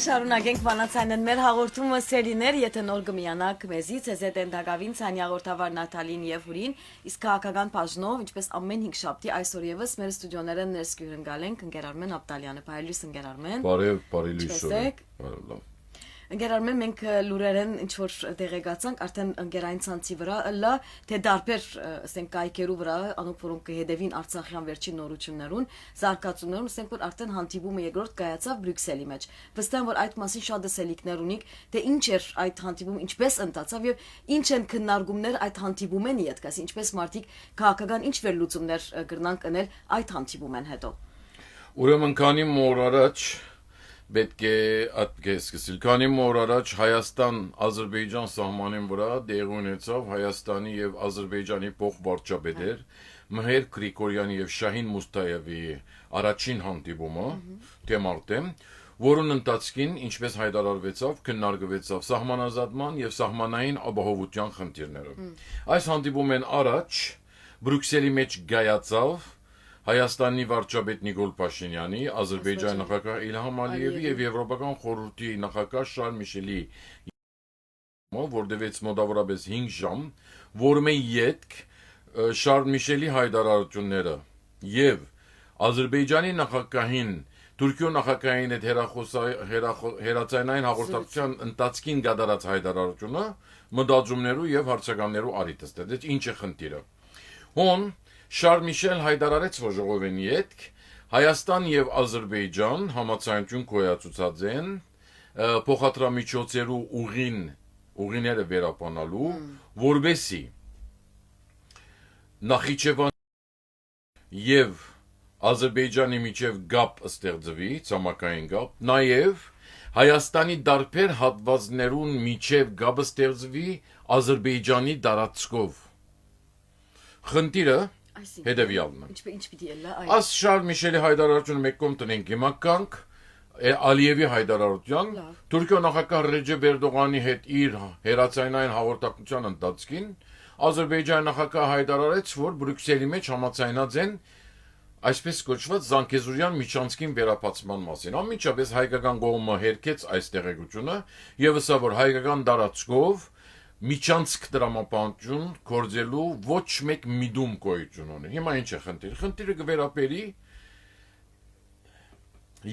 Շարունակենք վանացանեն մեր հաղորդումը սերիներ, եթե նոր գմիանակ մեզից, ես հետ են դագավին ցանի հաղորդավար Նաթալին և Հուրին, իսկ քաղաքական բաժնով, ինչպես ամեն 5 շաբթի այսօր եւս մեր ստուդիոները ներսկյուրընկալ ենք ընկեր Արմեն Աբդալյանը, բարելույս ընկեր Արմեն։ Բարի լույս։ Ընկեր Արմեն, մենք լուրերեն ինչ որ տեղեկացանք արդեն ընկերային ցանցի վրա, լա թե դարբեր ասենք կայքերու վրա, անոնք որոնք կհետևին Արցախյան վերջին նորություններուն, զարգացումներուն, ասենք որ արդեն հանդիպումը երկրորդ կայացավ Բրյուսելի մեջ։ Վստահ եմ որ այդ մասին շատ դասելիքներ ունիք, թե ինչ էր այդ հանդիպումը, ինչպես ընթացավ եւ ինչ են քննարկումներ այդ հանդիպումեն իդ, ասի ինչպես մարդիկ քաղաքական ինչ վերլուծումներ կգրնան կնել այդ հանդիպումեն հետո։ Ուրեմն քանի օր առաջ պետք է սկսել։ Քանի օր առաջ Հայաստան-Ադրբեջան սահմանին վրա դեղի ունեցավ Հայաստանի եւ Ադրբեջանի փոխվարչապետեր Մհեր Գրիգորյանի եւ Շահին Մուստայևի առաջին հանդիպումը թեմարտեմ, որոնց ընթացքին ինչպես հայտարարվեցավ, քննարկվեցավ սահմանազատման եւ սահմանային ապահովության խնդիրները։ Այս հանդիպումեն առաջ Բրյուսելի մեջ գայացավ Հայաստանի վարչապետ Նիկոլ Փաշինյանի, Ադրբեջանի նախագահ Իլհամ Ալիևի եւ Եվրոպական խորհրդի նախագահ Շարլ Միշելի, որ դեպեց մոտավորապես 5 ժամ, որում է յետք Շարլ Միշելի հայտարարությունները եւ Ադրբեջանի նախագահին Թուրքիո նախագահին հետ հերացանային հաղորդակցության ընթացքին գդարած հայտարարությունը մտածումներու եւ հարցականներու արիտը ստեղծեց, ինչ է խնդիրը։ Հոն Շարլ Միշել հայտարարեց, որ ժողովենի ետք Հայաստան եւ Ադրբեջան համաձայնություն կոյացուցած են փոխադրամիջոցերու ուղիները վերապանալու, որբեսի Նախիջևան եւ Ադրբեջանի միջև գապ ստեղծվի, ցամաքային գապ, նաեւ Հայաստանի դարբեր հատվածներուն միջև գապ ստեղծվի Ադրբեջանի տարածքով։ Խնդիրը հետևյալն է։ Ինչ պիտի ելնա այ։ Աս Շարլ Միշելի հայտարարությունը մեկ կողմ տնենք հիմա կանք Ալիևի հայտարարության Թուրքիո նախագահ Ռեջեփ Էրդողանի հետ իր հերացանային հաղորդակցության ընթացքին Ադրբեջանի նախագահ հայտարարեց, որ Բրյուսելի մեջ համաձայնած են այսպես կոչված Զանգեզուրյան միջանցքին վերապացման մասին։ Անմիջապես հայկական կողմը հերքեց այս տեղեկությունը եւ ասա, որ հայկական տարածքով միջանցք դրամապանություն գործելու ոչ մեկ միտում գոյություն ունի։ Հիմա ինչ է խնդիրը։ Խնդիրը կվերապերի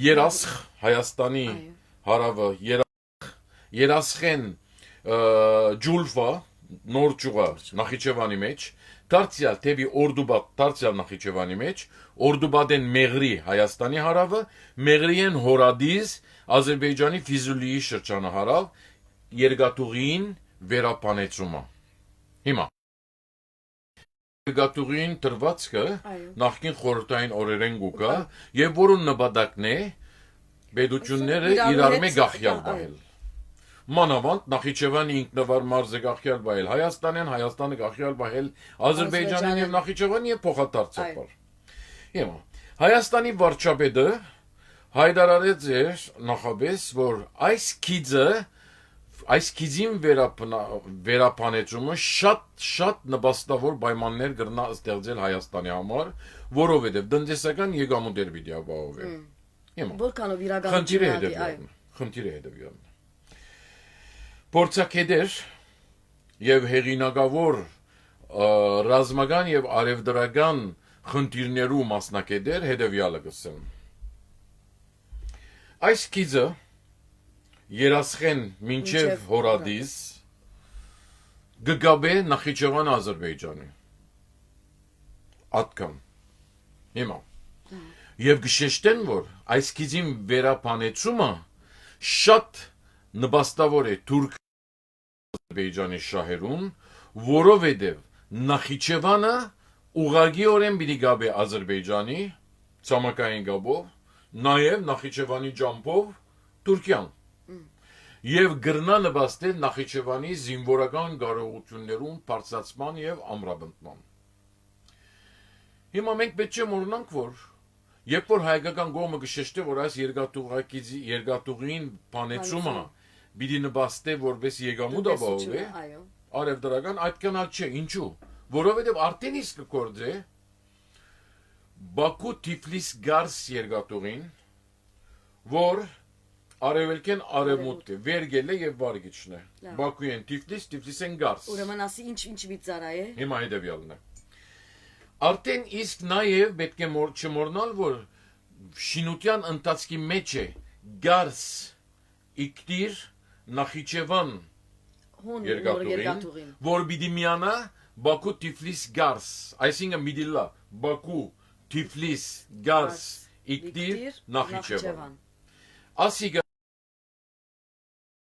Երասխ Հայաստանի հարավը Երասխեն Ջուլֆա նոր ճյուղը Նախիջևանի մեջ դարձյալ թեպի Օրդուբադ դարձյալ Նախիջևանի մեջ Օրդուբադեն Մեղրի Հայաստանի հարավը Մեղրիեն Հորադիզ Ադրբեջանի Ֆիզուլիի շրջանահարավ երկաթուղին վերապանեցումը։ Հիմա երկաթուղին տրվածքը նախկին խորհրդային օրերեն գուկա եւ որուն նպատակն է պետությունները իրար մեկ գախյալ բայել։ Մանավանդ Նախիջևանի ինքնավար մարզը գախյալ բայել Հայաստանեն, Հայաստանը գախյալ բայել Ադրբեջանին եւ Նախիջևանի եւ փոխադարձաբար։ Հիմա Հայաստանի վարչապետը հայտարարեց նախաբես, որ այս քիզին վերապանեցումը շատ նպաստավոր պայմաններ կրնա ստեղծել Հայաստանի համար, որովհետև տնտեսական եկամուտներ պիտի ապահովի։ Հիմա որքանով իրականություն խնդիրը հետևյալն է։ Փորձագետեր եւ հեղինակավոր ռազմական եւ արևդրական խնդիրներու մասնակետեր հետևյալը կսեն։ Այս քիզը Երասխեն մինչև Հորադիզ գգաբե Նախիջևան Ադրբեջանի ատկան հիմա եւ գշեշտեն որ այս քիզին վերապանեցումը շատ նպաստավոր է Թուրք Ադրբեջանի շահերուն, որովհետեւ Նախիջևանը ուղղակիորեն պիտի գաբե Ադրբեջանի ցամաքային գաբով, նաեւ Նախիջևանի ջամփով Թուրքիան եւ գրնա նպաստել Նախիջևանի զինվորական կարողություններուն բարձրացման եւ ամրապնդման։ Հիմա մենք պետք է մոռանանք, որ երբ որ հայկական կողմը կշեշտի, որ այս երկաթուղին բանեցումը պիտի նպաստի որպես եկամուտ ապահովի, արևդրական այդքան չէ, ինչու՞։ Որովհետեւ արդեն իսկ կգործե Բաքու Թիֆլիս Գարս երկաթուղին, որ Արևելքեն արևմուտք է, վերգել է եւ վարգիչն է։ Լավ։ Բաքուին Թիֆլիսեն Գարս։ Ուրեմն ասի ինչ վիճարայ է։ Հիմա հետեւյալն է։ Արդեն իսկ նաեւ պետք է չմոռնալ, որ շինության ընթացքի մեջ է Գարս, Իգտիր, Նախիջևան Հոն երկաթուղին, որ պիտի միանա Բաքու Թիֆլիս Գարս, այսինքն միդիլա Բաքու Թիֆլիս Գարս, Իգտիր, Նախիջևան։ Ասիգա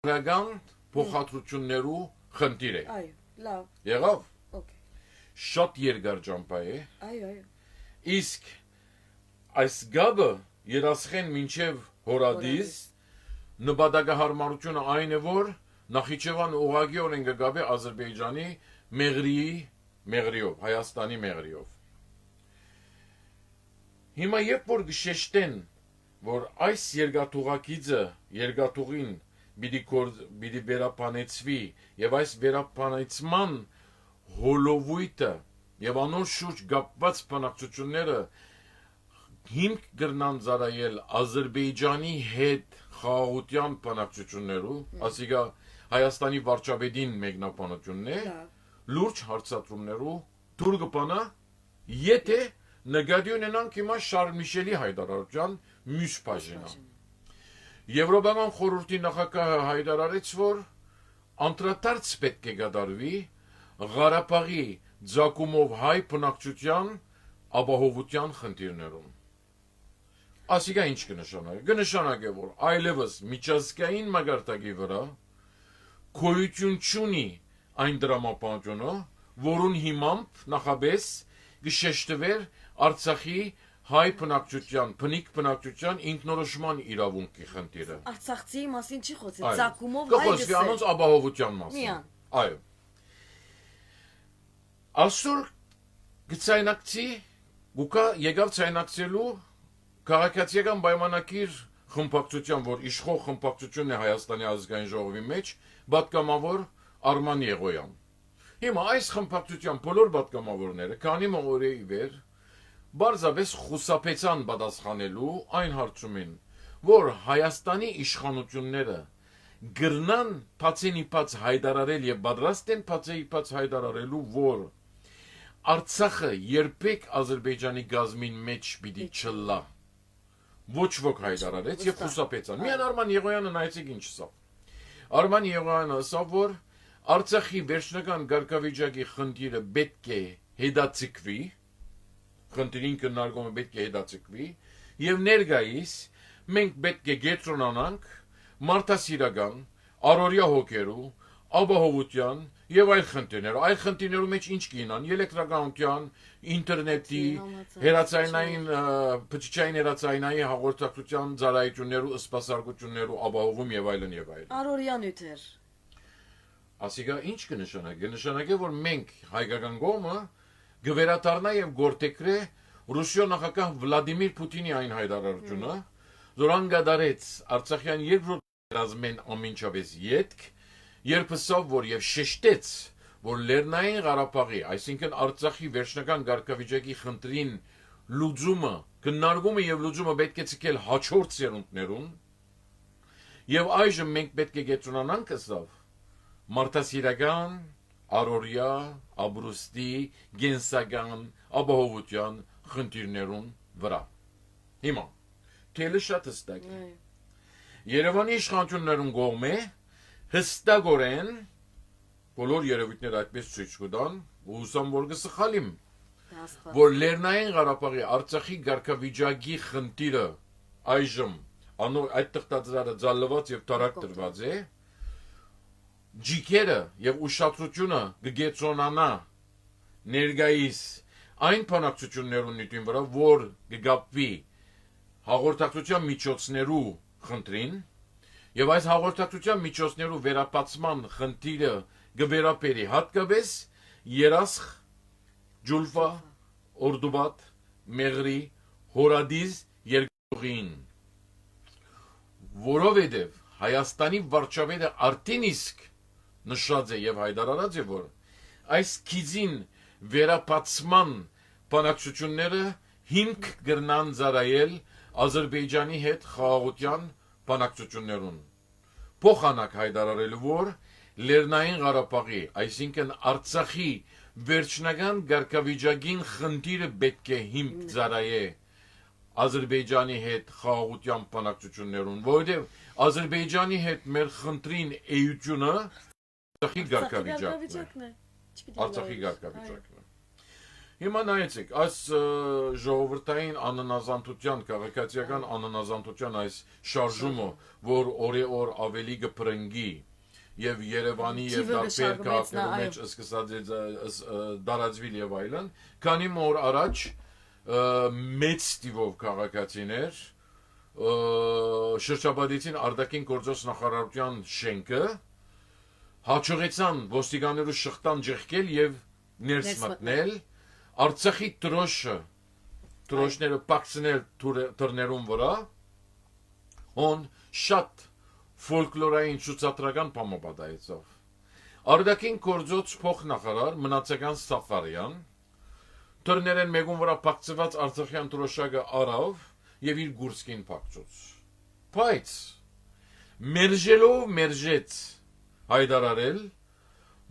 Ռագան փոխադրություններու խնդիր է։ Այո, լավ։ Եղավ։ Okay։ Շատ երկար ճամփա է։ Այո։ Իսկ այս գաբը երասխեն մինչև հորադիս նպատակահարմարությունը այն է, որ Նախիջևան ուղղակիորեն կգաբե Ադրբեջանի Մեղրիով, Հայաստանի Մեղրիով։ Հիմա երբ որ գշեշտեն, որ այս երկաթուղին պիտի վերապանեցվի եւ այս վերապանեցման հոլովույթը եւ անոր շուրջ գապված բանակցությունները հիմք կրնան ծառայել Ադրբեջանի հետ խաղաղության բանակցություններու, ասիկա Հայաստանի վարչապետին մեկնաբանությունն է, լուրջ հարցադրումներու դուր կպանա, եթե նկատի ունենանք հիմա Շարլ Միշելի հայտարարության մյուս բաժինը։ Եվրոպական խորհրդի նախագահը հայտարարեց, որ անդրադարձ պետք է կատարվի Ղարաբաղի ձակումով հայ բնակչության ապահովության խնդիրներում։ Ասիկա ինչ կնշանակի։ Կնշանակի, որ այլևս միջազգային մակարդակի վրա գոյություն չունի այն դրամապանությունը, որուն հիմամբ նախաբես գշեշտվեր Արցախի հայ բնակչության, բնիկ բնակչության ինքնորոշման իրավունքի խնդիրը։ Արցախցի մասին չի խոսել, ցակումով հայ գսե։ Անոնց ապահովության մասին։ Միան։ Այո։ Այսօր գցայնակցի գուկա եկավ ցայնակցելու քաղաքացիական պայմանագիր խմբակցության, որ իշխող խմբակցությունն է Հայաստանի ազգային ժողովի մեջ, պատգամավոր Արման Եղոյան։ Հիմա այս խմբակցության բոլոր պատգամավորները քանի օրերի վեր բարձրապես խուսափեցան պատասխանելու այն հարցումին, որ Հայաստանի իշխանությունները գրնան բացենիպած հայտարարել եւ պատրաստ են բացենիպած հայտարարելու, որ Արցախը երբեք Ադրբեջանի գազմին մեջ պիտի չլա։ Ոչ ոք հայտարարեց եւ խուսափեցան։ Միան Արման Եղոյանը նայեցիք ինչ ասավ։ Արման Եղոյանը ասավ, որ Արցախի վերջնական ղեկավարի խնդիրը պետք է հետաձգվի, խնդիրին քննարկումը պետք է հետաձգվի եւ ներգայիս մենք պետք է գետրոնանանք մարդասիրական, առօրյա հոգերու, ապահովության եւ այլ խնդիրներու մեջ ինչ կինան, էլեկտրականության, ինտերնետի, հեռացայնային, փչիչային հեռացայնային հաղորդակցության ծառայություններու, սպասարկություններու ապահովում եւ այլն եւ այլն։ Առօրյա նյութեր։ Ասիկա ինչ կնշանակի։ Կնշանակի, որ մենք հայկական կողմը գվերադառնա եւ գործեքրե Ռուսիա նախագահ Վլադիմիր Պուտինի այն հայտարարությունը, որն գդարեց Արցախյան երկրորդ ռազմեն ամենջավես յետք, երբ ասավ, որ եւ շեշտեց, որ Լեռնային Ղարաբաղի, այսինքն Արցախի վերջնական ղեկավարի խնդրին լուծումը, քննարկումը եւ լուծումը պետք է ցկել հաջորդ սերունդներուն, եւ այժմ մենք պետք է գետրոնանանք ասավ մարդասիրական, առօրյա, ապրուստի, գենսական, ապահովության խնդիրներուն վրա։ Հիմա, թելը շատ հստակ է։ Երևանի իշխանություններուն կողմէ հստակորեն բոլոր երևույթները այդպես ցույց կտան, ու հուսամ որ կսխալիմ, որ Լեռնային Ղարաբաղի Արցախի ղեկավարի խնդիրը այժմ այդ տխտածրարը ձալված եւ տարակ տրված է, ջիկերը եւ ուշադրությունը կգետրոնանա ներգայիս այն բանակցություններուն նյութին վրա, որ կգապվի հաղորդակցության միջոցներու խնդրին եւ այս հաղորդակցության միջոցներու վերապացման խնդիրը կվերապերի հատկապես Երասխ, Ջուլֆա, Օրդուբատ, Մեղրի, Հորադիզ երկրին, որովհետեւ Հայաստանի վարչապետը արդեն իսկ նշած է եւ հայտարարած է, որ այս քիզին վերապացման բանակցությունները հիմք կրնան ծառայել Ադրբեջանի հետ խաղաղության բանակցություններուն փոխանակ հայտարարելու որ Լեռնային Ղարաբաղի, այսինքն Արցախի վերջնական ղեկավարին խնդիրը պետք է հիմք ծառայե Ադրբեջանի հետ խաղաղության բանակցություններուն, որովհետև Ադրբեջանի հետ մեր խնդրին էությունը Արցախի ղեկավարն է։ Արցախի ղեկավարն է։ Հիմա նայեցեք, այս ժողովրդային աննազանդության, քաղաքացիական աննազանդության այս շարժումը, որ օրեօր ավելի կփրկի եւ Երևանի եւ տարբեր քաղաքներում մեջ սկսած դարածվիլ եւ այլն, քանի օր առաջ մեծ տիվով քաղաքացիներ շրջապատեցին արտաքին գործոս նախարարության շենքը, հաջողեցան ոստիկաններու շղթան ջեղկել եւ ներս մտնել, Արցախի տրոշները պակցնել թռներուն վրա, on շատ ֆոլկլորային ցուցադրական բամբադայեցով։ Արտաքին գործոց փոխնախարար մնացական Սաֆարյան Թռներեն մեկուն վրա պակցված Արցախյան տրոշակը արավ եւ իր գուրսկին պակցուց։ Բայց մերժելով մերժեց հայտարարել,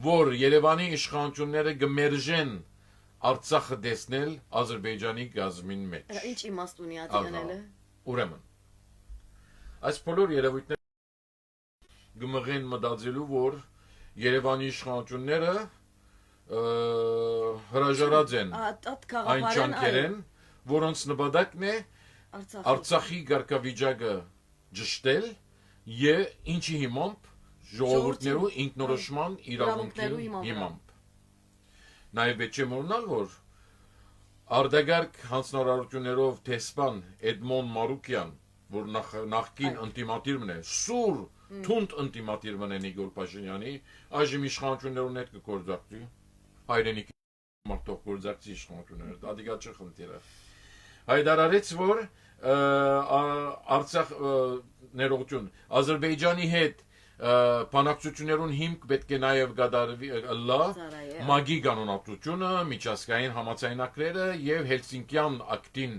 որ Երևանի իշխանությունները կմերժեն Արցախը դեսնել Ադրբեջանի գազմին մեջ։ Ինչ իմաստ ունի ադիանելը։ Ուրեմն այս բոլոր երևույթները գմղեն մտածելու որ Երևանի իշխանությունները հրաժարած են այն ճանկերեն, որոնց նպատակն է Արցախի ղեկավարը ճշտել եւ ինչի հիմամբ ժողովուրդներու ինքնորոշման իրավունքին հիմամբ։ Նաև պետք է մոռանալ, որ Արտագարկ հանձնարարություններով տեսփան Էդմոն Մարուկյան, որ նախկին ինտիմատիվն է, սուր թունդ ինտիմատիվն է Նիկոլ Փաշինյանի, այժմ իշխանություններուն հետ կգործակցի, հայրենիքի մարտող գործակցի իշխանությունները, դադիգա չխնդիրը։ Հայտարարեց, որ Արցախ ներողություն, Ադրբեջանի հետ բանակցություններուն հիմք պետք է նաև գդարվի լա մագի կանոնադրությունը, միջազգային համաձայնագրերը եւ Հելսինկյան ակտին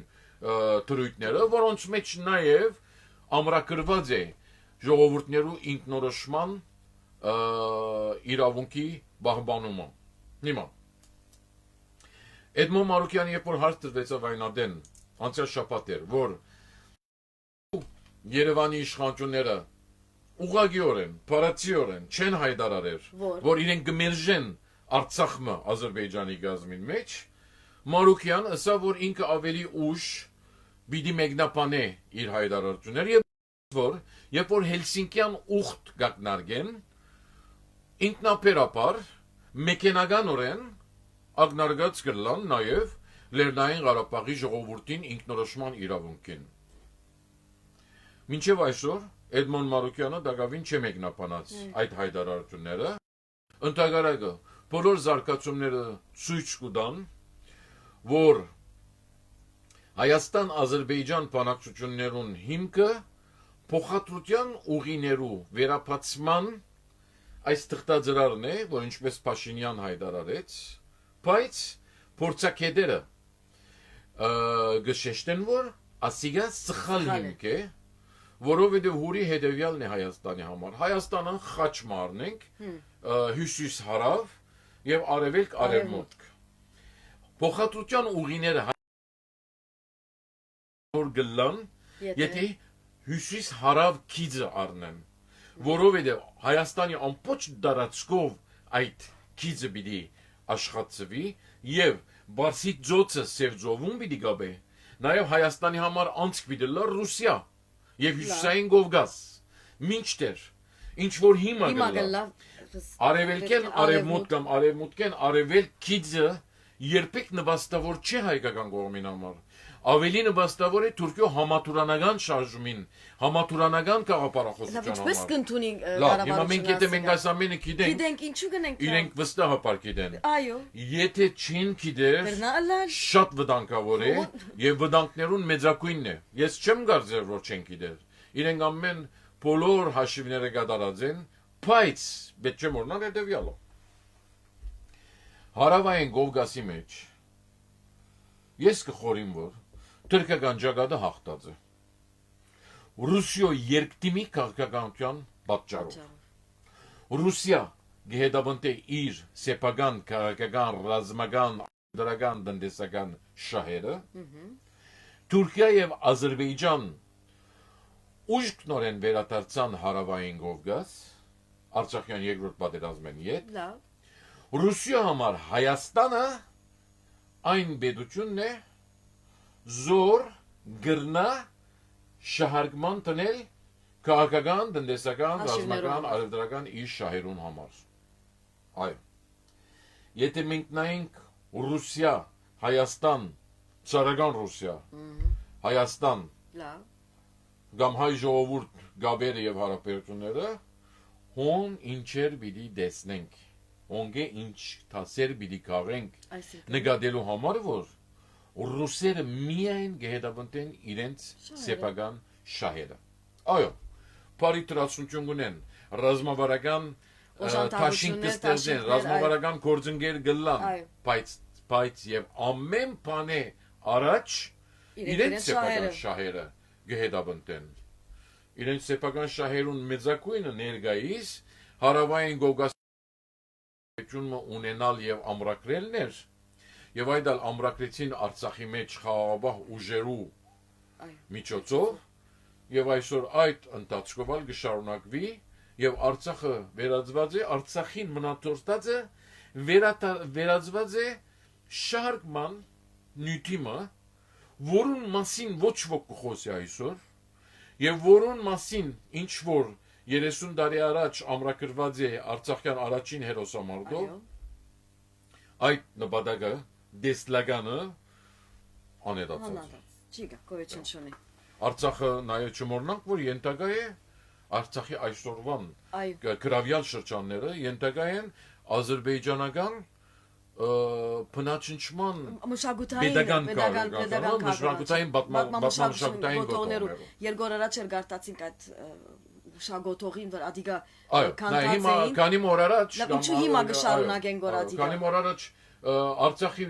թրույթները, որոնց մեջ նաև ամրագրված է ժողովուրդներու ինքնորոշման իրավունքի պահպանումը։ Հիմա Էդմոն Մարուկյանը երբ որ հարց դրվեցավ այնադեն անցյալ շաբաթ էր, որ Երևանի իշխանությունները ուղղակիորեն, փարացիորեն չեն հայտարարել, որ իրենք կմերժեն Արցախը Ադրբեջանի գազմին մեջ, Մարուկյան ասա, որ ինքը ավելի ուշ պիտի մեկնաբանե իր հայտարարությունները եւ որ երբ որ Հելսինկյան ուխտ գակնարկեն, ինքնաբերաբար մեքենականորեն ակնարկած կլան նաեւ Լեռնային Ղարաբաղի ժողովրդին ինքնորոշման իրավունքին։ Մինչև այսօր Էդմոն Մարուկյանը դակավին չի մեկնաբանած այդ հայտարարությունները, ընդհանրակը բոլոր զարգացումները ցույց կտան, որ Հայաստան-Ադրբեջան բանակցություններուն հիմքը փոխադրության ուղիներու վերապացման այս թղթաձրարն է, որ ինչպես Փաշինյան հայտարարեց, բայց փորձակետերը գշեշտեն, որ ասիգա սխալ հիմք է, որովհետև հուրի հետևյալն է Հայաստանի համար։ Հայաստանը խաչ մարնենք, հյուսիս հարավ եւ արևելք արևմուտք։ Փոխադրության ուղիները որ գլան, եթե հյուսիս հարավ քիծը առնեն, որովհետև Հայաստանի ամբողջ դարածքով այդ քիծը պիտի աշխատվի եւ Բարսի ծոցը Սևծովում պիտի գաբե։ Նաեւ Հայաստանի համար անցք պիտի լա Ռուսիա եւ Հյուսիսային Կովկաս։ Մինչդեռ ինչ որ հիմա գլա արևելքեն արևմուտք կամ արևմուտքեն արևելք քիծը երբեք նվաստավոր չէ հայկական կողմին համար։ Ավելի նվաստավոր է Թուրքիո համատուրանական շարժումին, համատուրանական գաղափարախոսության համար։ Ինչպես կընդունի Ղարաբաղը։ Հիմա մենք եթե մենք այս ամենը գիտենք, ինչու գնենք։ Իրենք վստահաբար գիտեն։ Այո։ Եթե չին գիտեր, շատ վտանգավոր է եւ վտանգներուն մեծակույնն է։ Ես չեմ կարծեր, որ չեն գիտեր։ Իրենք ամեն բոլոր հաշիվները կատարած են, բայց պետք չէ մոռանալ հետեւյալը։ Հարավային Կովկասի մեջ ես կխորիմ որ թուրքական ճակատը հաղթած է։ Ռուսիո երկտիմի քաղաքականության պատճառով։ Ռուսիա գեհդաբնտե իր սեփական քաղաքական ռազմական դրական տնտեսական շահերը Թուրքիա եւ Ադրբեջան ուժգնորեն վերադարձան հարավային Կովկաս Արցախյան երկրորդ պատերազմեն յետ Լավ։ Ռուսիա համար Հայաստանը այն պետությունն է զոր գրնա շահարկման տնել քաղաքական, տնտեսական, ռազմական, արևդրական իր շահերուն համար։ Այո։ Եթե մենք նայենք Ռուսիա, Հայաստան, ցարական Ռուսիա, Հայաստան, Լավ։ կամ հայ ժողովուրդ գաբերը եւ հարաբերությունները, հոն ինչեր պիտի տեսնենք, հոնգե ինչ թասեր պիտի քաղենք, նկատելու համար որ ռուսերը միայն գեհդաբնտեն իրենց սեփական շահերը։ Այո, բարի տրածություն ունեն, ռազմավարական Տաշին կստեղծեն, ռազմավարական գործընկեր գլան, բայց եւ ամեն բան է առաջ իրենց սեփական շահերը գեհդաբնտեն։ Իրենց սեփական շահերուն մեծակույնը ներկայիս հարավային Կովկասում ունենալ եւ ամրակրելն էր, եւ այդ ամրակրեցին Արցախի մեջ խաղաղապահ ուժերու միջոցով, եւ այսօր այդ ընթացքով կշարունակվի եւ Արցախը վերածված է Արցախին մնացորդած է վերածված է շարքման նյութիմը, որուն մասին ոչ ոք կխոսի այսօր եւ որուն մասին ինչ որ 30 տարի առաջ ամրագրված է Արցախյան առաջին հերոսամարտով այդ նպատակը դեսլագանը անհետացած չի գա գոյություն չունի Արցախը նաեւ չմոռնանք որ ենթակա է Արցախի այսօրվան գրավյալ շրջանները ենթակա են ազերբայջանական բնաճնչման մշակութային պատմամշակութային գոտորներով երկու օր առաջ էր գարտացինք այդ շագոտողին որ ադիգա կանտացին քանի օր առաջ ինչու հիմա կշարունակեն որ ադիգա քանի օր առաջ Արցախի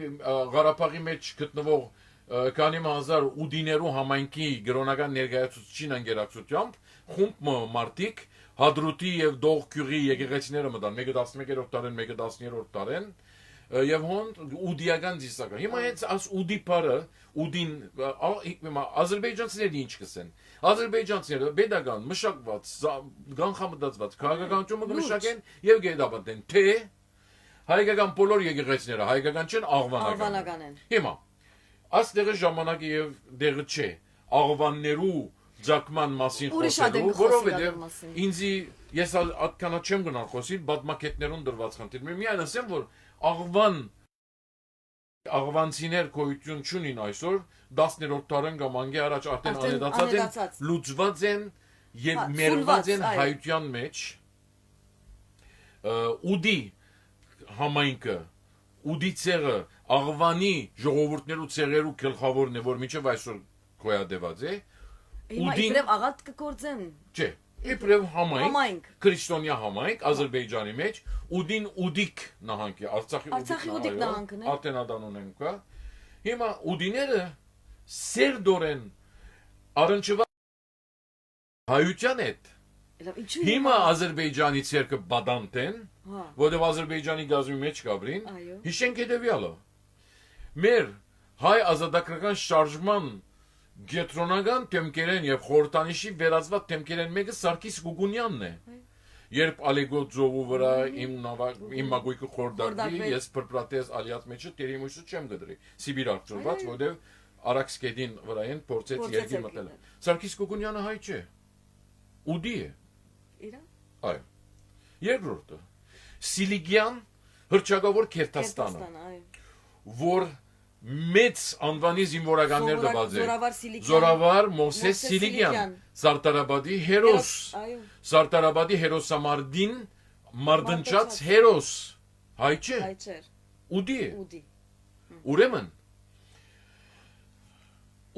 Ղարաբաղի մեջ գտնվող քանի հազար ուդիներու համայնքի գրոնական ներկայացուցչին անգերակցությամբ խումբ մարտիկ հադրուտի եւ դողքյուրի եկեղեցիները մտան մեկը 11-րդ տարին մեկը 10-րդ տարին եւ հոն ուդիական դիսակա հիմա հենց աս ուդի բարը ուդին ազերբայջանցիները ինչ կսեն ազերբայջանցիները pedagogan մշակված գանխամտածված քաղաքականությունը կմշակեն եւ գեդաբանտեն թե հայկական բոլոր եկեղեցիները հայկական չեն աղվանական են հիմա աստեղը ժամանակը եւ դեղը չէ աղվաններու Ձակման մասին խոսելու, որովհետև ինձի ես այդքանա չեմ գնալ խոսիլ, բադմակետներուն դրված խնդիր։ Միայն ասեմ, որ աղվանցիներ գոյություն չունին այսօր, 10-րդ դարին կամ անգե առաջ արդեն անհետացած են, լուծված են եւ մերված են հայության մեջ։ Ուդի համայնքը, ուդի ցեղը, աղվանի ժողովուրդներու ցեղերու գլխավորն է, որ միջև այսօր գոյատևած է։ Հիմա իբրև աղատ կգործեն։ Չէ, իբրև համայնք, քրիստոնյա համայնք Ադրբեջանի մեջ, ուդին ուդիկ նահանգ է, Արցախի ուդիկ նահանգն է։ Արտենադան ունենք, հա։ Հիմա ուդիները սերդորեն առնչված հայության հետ։ Հիմա Ադրբեջանի ցերկը բադանտ են, որովհետև Ադրբեջանի գազի մեջ կաբրին, հիշենք հետևյալը։ Մեր հայ ազատագրական շարժման Գետրոնական թեմքերեն եւ խորտանիշի վերածված թեմքերեն մեկը Սարգիս Գուգունյանն է։ Երբ Ալեգոտ ծովու վրա իմ մագույկը խորդակի, ես պրպրատես ալիած մեջը տերիմույսը չեմ գդրի։ Սիբիր արձորված, որտեւ Արաքսկեդին վրայեն փորձեց երկի մտել։ Սարգիս Գուգունյանը հայ չէ։ Ուդի է։ Իրա։ Այո։ Երկրորդը Սիլիգյան հրճագավոր Քերթաստանը, որ մեծ անվանի զինվորականներ դված է Զորավար Մովսես Սիլիգյան Սարտարաբադի հերոս Սարտարաբադի հերոսամարտին մարդնչած հերոս հայ չէ ուդի է ուրեմն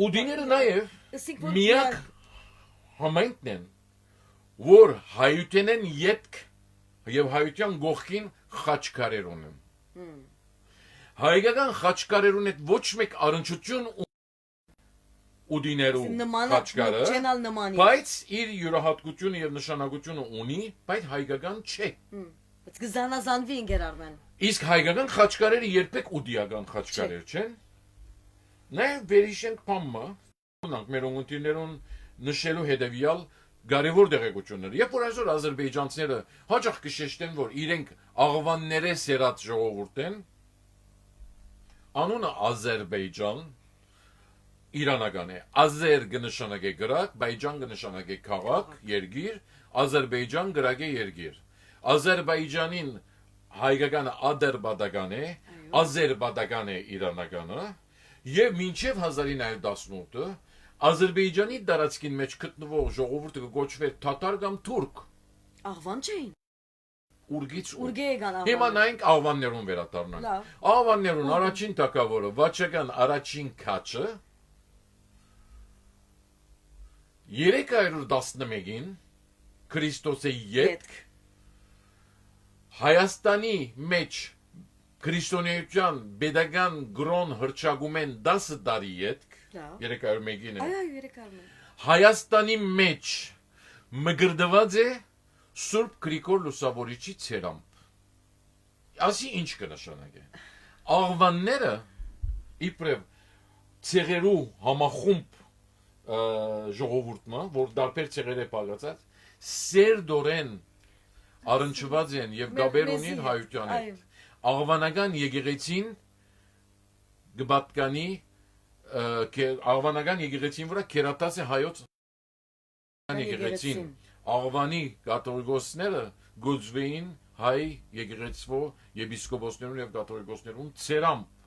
ուդիները նաև միակ համայնքն են որ հայութեն են ետք եւ հայության գողքին խաչքարեր ունեն Հայկական խաչքարերուն հետ ոչ մեկ առնչություն ուդիներու նմանը խաչկարը, չենալ նմանի։ բայց իր յուրահատկությունը եւ նշանակությունը ունի, բայց հայկական չէ։ Բայց գզանազանվի ինգեր Արմեն։ Իսկ հայկական խաչկարերը երբեք ուդիական խաչկարեր չեն։ Նաեւ վերիշենք փամը, ունենք մեր ունտիներուն նշելու հետեւյալ կարևոր դեղեցությունները։ Երբ որ այսօր ադրբեջանցիները հաճախ կշեշտեն, որ իրենք աղվանները սերած ժողովուրդ են, անունը Ադրբեջան իրանական է։ Ազեր կնշանակե գրակ, բայջան կնշանակե քաղաք, երկիր, Ադրբեջան գրակ է երկիր։ Ադրբեջանին հայկականը ադրբադական է, ազերբադական է իրանականը, եւ մինչեւ 1918-ը Ադրբեջանի դարածքին մեջ գտնվող ժողովուրդը կոչվեր թաթար կամ թուրք։ Աղվան չէին։ Ուրգից Ուրգե եկան աղվան։ Հիմա նայենք աղվաններուն վերադառնանք։ Լավ։ Աղվաններուն առաջին թագավորը վաճական առաջին քաչը 311-ին Քրիստոսի յետք Հայաստանի մեջ քրիստոնեության pedagogan գրոն հրճագումեն 10 տարի յետք 301-ին է։ Այո, երեք Արմեն։ Հայաստանի մեջ մգրդված է Սուրբ Գրիգոր Լուսավորիչի ցերամբ։ Ասի ինչ կնշանակե։ Աղվանները իբրև ցեղերու համախումբ ժողովուրդը, որ դարբեր ցեղեր է բաղացած, սերդորեն առնչված են եւ գաբեր ունին հայության հետ։ Աղվանական եկեղեցին գբատկանի աղվանական եկեղեցին վրա կերատած է հայոց եկեղեցին։ Աղվանի կաթողիկոսները գոչվեին հայ եկեղեցվո եպիսկոպոսներուն եւ կաթողիկոսներուն ցերամբ։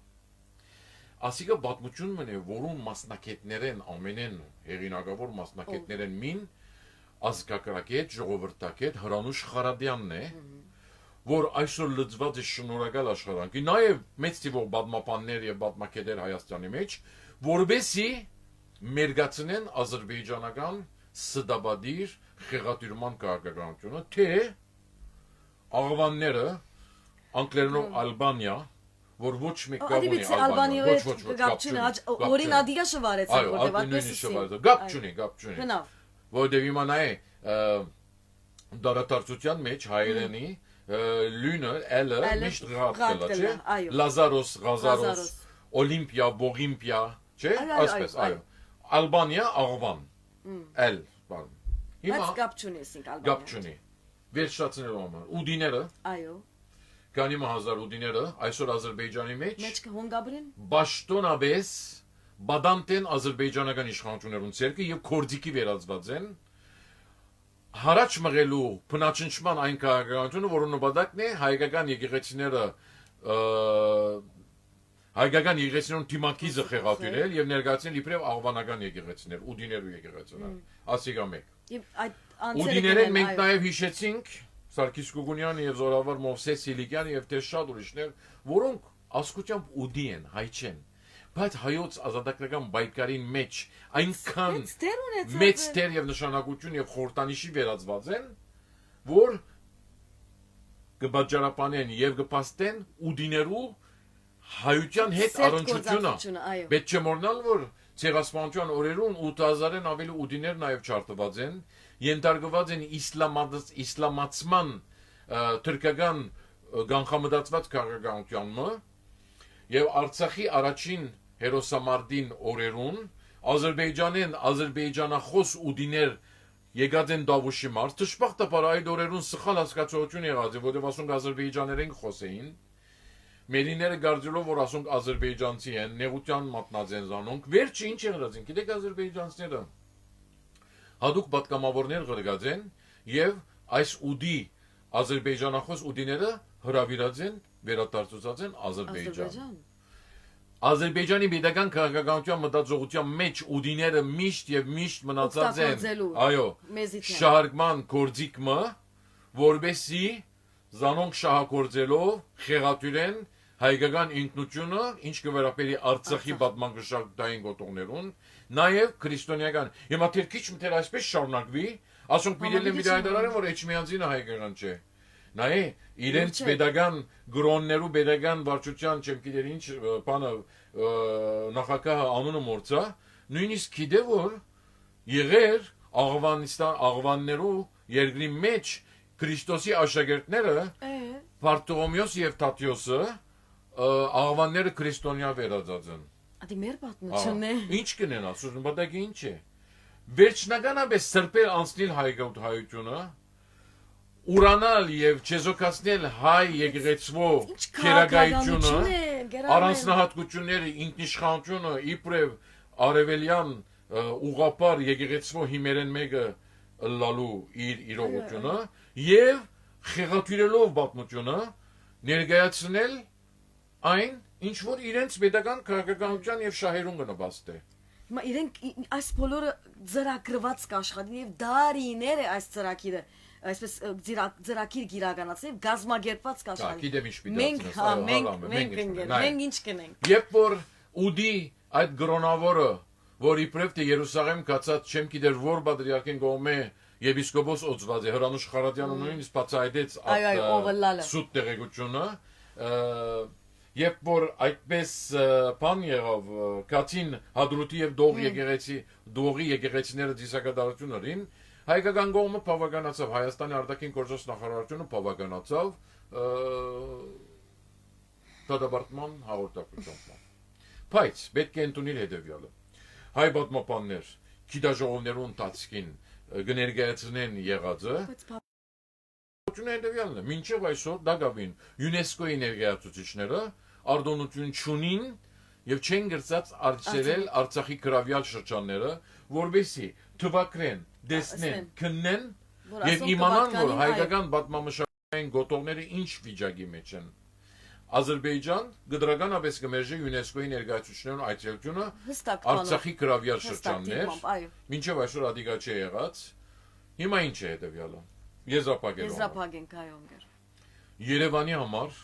Ասիկա պատմություն մնե, որում մասնակետներեն ամենեն հեղինակավոր մասնակետներեն մին ազգակրակետ, ժողովրդակետ Հրանուշ Խարադյանն է, որ այսօր լծված է շնորհակալ աշխարհանքի, նաև մեծ թիվով պատմապաններ եւ պատմակետեր Հայաստանի մեջ, որբեսի մերգացնեն ազերբայջանական սդաբադիր խեղաթյուրման քաղաքականությունը, թե աղվանները անգլերենով Ալբանիա, որ ոչ մեկ կապ ունի Ալբանիա, ոչ օրին ադիա շվարեցան, որտեղ այդպես գապ չունի։ Որտեղ հիմա նայ դարատարծության մեջ հայերենի լյունը, էլը միշտ գապտելա, չէ։ Լազարոս, Ղազարոս, Օլիմպիա, Բողիմպիա, չէ, այսպես, այո։ Ալբանիա, աղվան, էլ, բան։ Հիմա գապ չունի, ասենք Ալբանիա։ Գապ չունի։ Վերջացնելու համար ուդիները, այո։ Կանի մահազար ուդիները այսօր Ադրբեջանի մեջ Հունգաբրին Բաշտոնաբես բադանտեն ադրբեջանական իշխանություններուն ցերկը եւ կորձիկի վերածված են հարաճ մղելու փնաչնչման այն քաղաքականությունը, որոնց նպատակն է հայկական եկեղեցիներուն թիմակիզը խեղաթյուրել եւ ներկայացնել իբրև աղվանական եկեղեցիներ, ուդիներու եկեղեցիներ։ Ասիկա մեկ։ Ուդիներեն մենք նաեւ հիշեցինք Սարգիս Գուգունյանը եւ Զորավար Մովսես Սիլիկյանը եւ թե շատ ուրիշներ, որոնք ասկությամբ ուդի են, հայ չեն, բայց հայոց ազատագրական բայկարին մեջ այնքան մեծ տեր եւ նշանակություն եւ խորտանիշի վերածված են, որ կբաժանապանեն եւ կփաստեն ուդիներու հայության հետ առնչությունը։ Պետք չէ մոռանալ, որ ցեղասպանության օրերուն 8000-ն ավելի ուդիներ նաեւ չարտված են, ենթարկված են իսլամացման թուրքական գանխամտածված քաղաքականությանը եւ Արցախի առաջին հերոսամարտին օրերուն Ադրբեջանեն ադրբեջանախոս ուդիներ եկած են Դավուշի մարզ, դժբախտաբար այդ օրերուն սխալ հասկացողություն եղած է, որովհետեւ ասոնք ադրբեջաներեն խոսեին։ Մերիները գարձելով որ ասոնք ադրբեջանցի են, նեղության մատնած են զանոնք, վերջը ինչ եղած են, գիտեք ադրբեջանցիները հadouk պատգամավորներ գրգած են եւ այս ուդի ադրբեջանախոս ուդիները հրավիրած են վերադարձուցած են Ադրբեջան։ Ադրբեջանի pedagogan քաղաքականության մտածողության մեջ ուդիները միշտ եւ միշտ մնացած են, այո, շահարկման կորձիկը, որբեսի զանոնք շահագործելով խեղաթյուրեն հայկական ինքնությունը, ինչ կվերապերի Արցախի պատմագշակային գոտողներուն, նաև քրիստոնեական։ Հիմա թեր քիչ մտեր այսպես շարունակվի, ասոնք պիտի միդայդարան, որ Էջմիածինը հայկական չէ։ Նայ, իրենց pedagogan գրոններու pedagogan վարչության չեմ գիտեր ինչ բանը նախագահը անունը մորցա, նույնիսկ գիտե որ եղեր աղվաններու երկրի մեջ Քրիստոսի աշակերտները Բարտոլոմեոս եւ Թադեոսը աղվանները քրիստոնյա վերածածն Ադի մեր պատմությունն է ինչ կնեն ասում նպատակը ինչ է վերջնականապես սրբել անցնել հայությունը ուրանալ եւ չեզոքացնել հայ եկեղեցվո քերագայությունը առանձնահատկությունները ինքնիշխանությունը իբրև արևելյան ուղղապար եկեղեցվո հիմերեն մեկը լալու իր իրողությունը եւ խեղաթյուրելով պատմությունը ներկայացնել այն ինչ որ իրենց pedagogan քաղաքականության եւ շահերուն կնպաստե Հիմա իրենք այս բոլորը ծրագրված կաշխատին եւ դարիներ է այս ծրագիրը այսպես ծրագիր գիրականացնել գազմագերբված կաշխատին մենք ինչ կնենք երբ որ ուդի այդ գրոնավորը որ իբրև թե Երուսաղեմ կացած չեմ գիտեր որ բադրիարքին գոմե եպիսկոպոս օծված է հրանուշ Խարատյանը նույնիսկ բացահայտեց սուտ տեղեկությունը Երբ որ այդպես բան եղավ կացին հադրուտի եւ դողի եկեղեցիները դիսակատարություն ունին հայկական կողմը բավականացավ Հայաստանի արտաքին գործոս նախարարությունը բավականացավ դատապարտման հաղորդակցությամբ բայց պետք է ընդունել հետեւյալը հայ պատմապաններ գիտաժողովներուն տածքին կներկայացնեն եղածը հետեւյալն է մինչեւ այսօր դակավին ՅՈՒՆԵՍԿՕ-ի ներկայացուցիչները արտոնություն չունին եւ չեն գրծած արձերել Արցախի գրավյալ շրջանները որովհետեւ թվակրեն դեսնեն քննեն եւ իմանան որ հայկական պատմամշակութային գոտորները ինչ վիճակի մեջ են Ադրբեջան գդրականապես կմերժի ՅՈՒՆԵՍԿՕ-ի ներկայացուցիչներուն այցելությունը Արցախի գրավյալ շրջաններ մինչեւ այսօր ադիգա չի եղած հիմա ինչ է հետեւյալը Եզրափակենք այո ընկեր Երևանի համար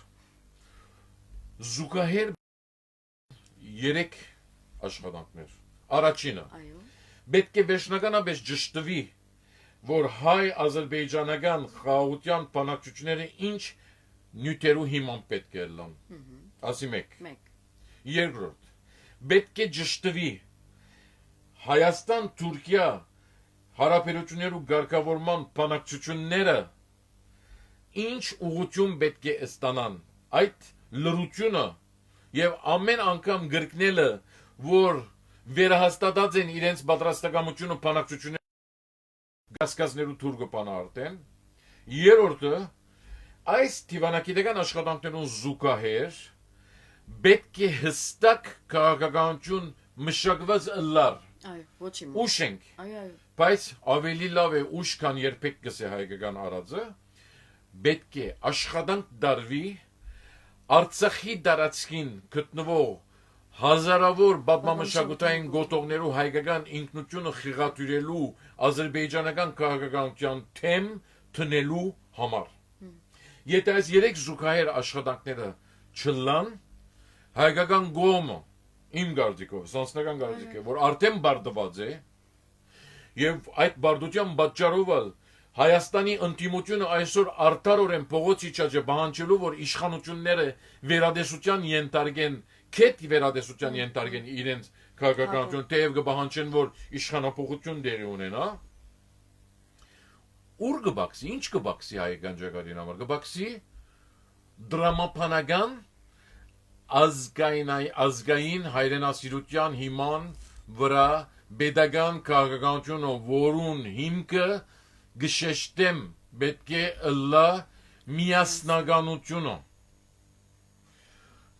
զուգահեռ 3 աշխատանքներ առաջինը պետք է վերջնականապես ճշտվի որ հայ-ադրբեջանական խաղաղության բանակցությունները ինչ նյութերու հիման պետք է լան ասի մեկ երկրորդ պետք է ճշտվի Հայաստան-Թուրքիա հարաբերություններու ղեկավարման բանակցությունները ինչ ուղղություն պետք է ստանան այդ լրությունը եւ ամեն անգամ գրկնելը որ վերահաստատած են իրենց պատրաստակամությունը բանակցությունները գասկածներու թուրքը բանարտեն երրորդը այս դիվանագիտական աշխատանքներուն զուգահեռ պետք է հստակ քաղաքականություն մշակված լար ուշենք բայց ավելի լավ է ուշ քան երբեք գսե հայկական արածը պետք է աշխատանք դարվի Արցախի դարածքին գտնվող հազարավոր պատմամշակութային գոտորներու հայկական ինքնությունը խեղաթյուրելու ադրբեջանական քաղաքականության թեմ տնելու համար եթե այս 3 զուգահեռ աշխատանքները չլան հայկական գոմը իմ գարդիկով սանսնական գարդիկը որ արդեն բարդված է եւ այդ բարդության պատճառով Հայաստանի ընդդիմությունը այսօր արդարորեն փողոց իջաճը բանջելու որ իշխանությունները վերադեսության ենթարկեն քեթ վերադեսության ենթարկեն իրենց քաղաքականություն թեև կբանջեն որ իշխանապողություն դերի ունենա ուր կբացի ինչ կբացի հայկական ժողովրդին համար կբացի դրամապանական ազգային հայրենասիրության հիման վրա pedagogan քաղաքականությունը որուն հիմքը գշեշտեմ պետք է լա միասնականությունը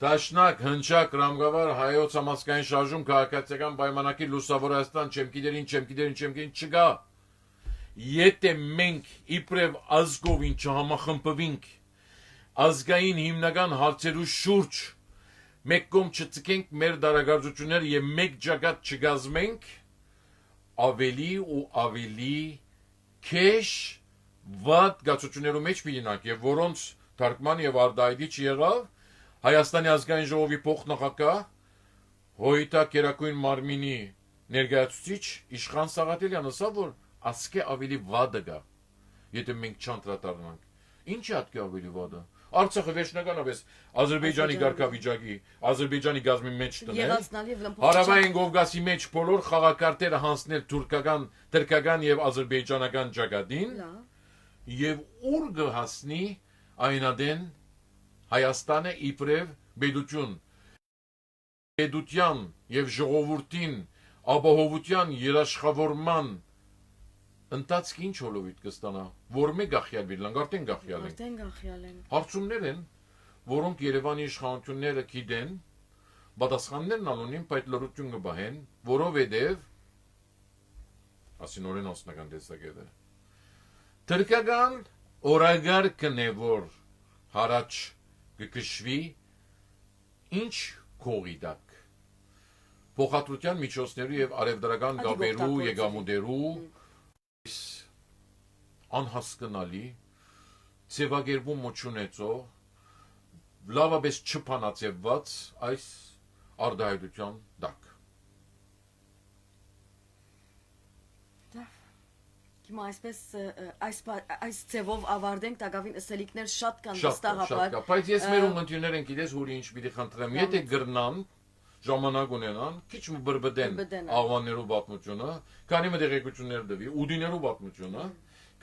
Տաշնակ հնչակ ռամգավար հայոց համասկային շարժում քաղաքացիական պայմանակի լուսավոր Հայաստան չեմ գիտերին չգա եթե մենք իբրև ազգովին չհամախմբվենք ազգային հիմնական հարցերու շուրջ մեկ կողմ չծկենք մեր դարակարծությունները եւ մեկ ճակատ չգազմենք ավելի ու ավելի քեշ վատ գացություններու մեջ պիտինանք եւ որոնց թարգման եւ արդայդի չեղավ Հայաստանի ազգային ժողովի փոխնախագահ Հոյտա Կերակույն Մարմինի ներկայացուցիչ Իշխան Սաղաթելյանը ասա որ ասկե ավելի վադը գա եթե մենք չանդրադառնանք ինչ է ատկի ավելի վադը Արցախը վերջնականապես Ադրբեջանի ղարքավիճակի, Ադրբեջանի գազի մեջ տնել, Եղածնալ եւ Հարավային Կովկասի մեջ բոլոր խաղակարտերը հանձնել թուրքական եւ ադրբեջանական ճակատին եւ ուր կհասնի այնադեն Հայաստանը իբրև պետության եւ ժողովրդին ապահովության երաշխավորման ընթացք ինչ հոլովիտ կստանա, որ մեկ գախյալ բիլան, արդեն գախյալ են։ Հարցումներ են, որոնք Երևանի իշխանությունները գիտեն, պատասխաններն անունին այդ լրություն կբահեն, որովհետև ասինորեն օսնական տեսակետը թրքական օրագարկն է, որ հարաճ կկշվի ինչ քողի տակ փոխադրության միջոցներու եւ արևդրական գաբերու եկամուտերու անհասկանալի ծևագերբում մոչունեցող լավապես չփանացեված այս արդահայտության տակ Հիմա այս ձևով ավարտենք տակավին ըսելիքներ շատ կան վստահաբար բայց ես մեր ունգընտիրներ են գիտես որ ինչ պիտի խնդրեմ եթե գրնան ժամանակ ունենան քիչ մի բրբդեն աղվաններու պատմությունը քանի մը դեղեցություններ դվի ուդիներու պատմությունը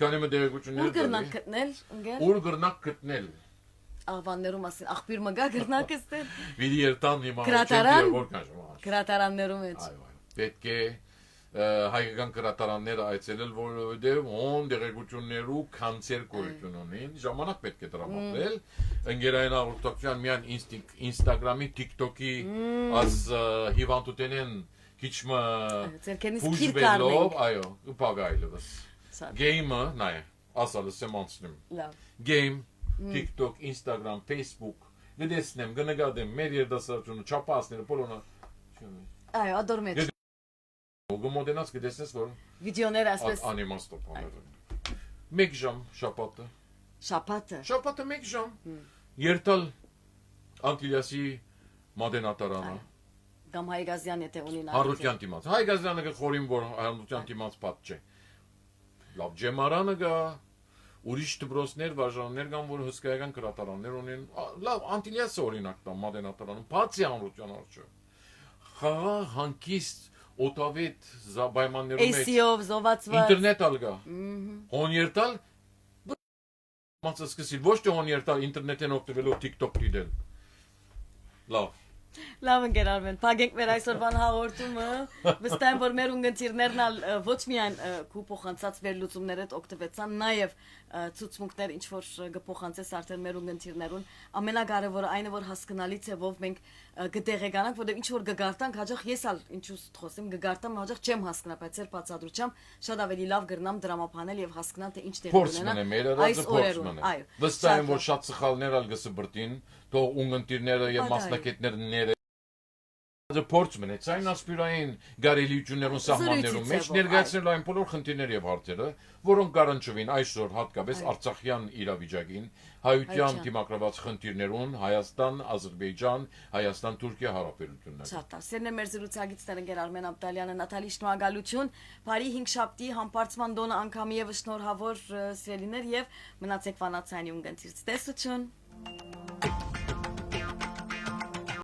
քանի մը դեղեցություններ դվի ուր գրնակ գտնել աղվաններու մասին աղբյուր մգա գրնակ ստել վիդի երտան հիմա գրատարաններու մեջ պետք է հայկական գրատարանները այցելել որովհետև հոն դեղեցություններու կանցեր գոյություն ունին ժամանակ պետք է տրամադրել ընկերային հաղորդակցության միան Instagram-ի TikTok-ի as հիվանդութենեն քիչ մը ֆուժբելով այո պագայլվս game-ը նայ ասալը սեմանցնեմ game TikTok Instagram Facebook գտեսնեմ գնկադեմ մեր երդասարությունը չափասները բոլորը այո ադորմեջ Գոմոդենաս կտեսնես որ վիդեոներ ասես անիմաստոպաները մեկ ժամ շաբաթը մեկ ժամ երթալ Անտիլիասի մադենատարանը կամ Հայգազյան եթե ունին Հարության դիմաց Հայգազյանը կխորին որ Հարության դիմաց պատ չէ լավ ջեմարանը գա ուրիշ դպրոցներ վարժաններ կան որ հսկայական գրատարաններ ունեն լավ Անտիլիասը օրինակ տա մադենատարանը բացի Հարության արժե խաղաղ հանկիստ օտավետ զաբայմաններու մեջ AC-ով զոհվածված ինտերնետ ալգա հոներտալ մացը սկսի ոչ թե հոներտալ ինտերնետեն օգտվելով TikTok դիտել լավ ընկերարվեն փագենք մեր այսօրվան հաղորդումը վստահ եմ որ մեր ունգընտիրներն ոչ միայն քու փոխանցած վերլուծումներդ օգտվեցան նաև ցուցմունքներ ինչ որ գփոխանցես արդեն մեր ունգընտիրներուն ամենակարևորը այն է որ հասկանալի ցևով մենք գտեղեկանանք որովհետև ինչ որ գգարտանք հաջող ես ալ ինչու խոսեմ գգարտամ հաջող չեմ հասկանա բայց ծեր բացադրությամբ շատ ավելի լավ գրնամ դրամապանել եւ հասկանալ թե ինչ տեղի ունենա այս օրերուն այո վստահ եմ որ շատ սխալներ ալ գսբրտին թող ունգընտիրները եւ մասնակիցներները Փորձ մնաց այն ասպիրային գարելիություններուն սահմաններում մեջ ներկայացնելու այն բոլոր խնդիրներ եւ հարցերը, որոնք գարանչվին այսօր հատկապես Արցախյան իրավիճակին, հայության դիմակրաված խնդիրներուն, Հայաստան, Ադրբեջան, Հայաստան-Թուրքիա հարաբերություններում։ Շատ սերն է մեր զրուցակիցներ ընկեր Արմեն Աբդալյանը, Նատալի շնորհակալություն, բարի 5 շաբթի համբարձման դոնը անգամ եւս շնորհավոր սիրելիներ եւ մնացեք վանացյանի ունգընտիր տեսություն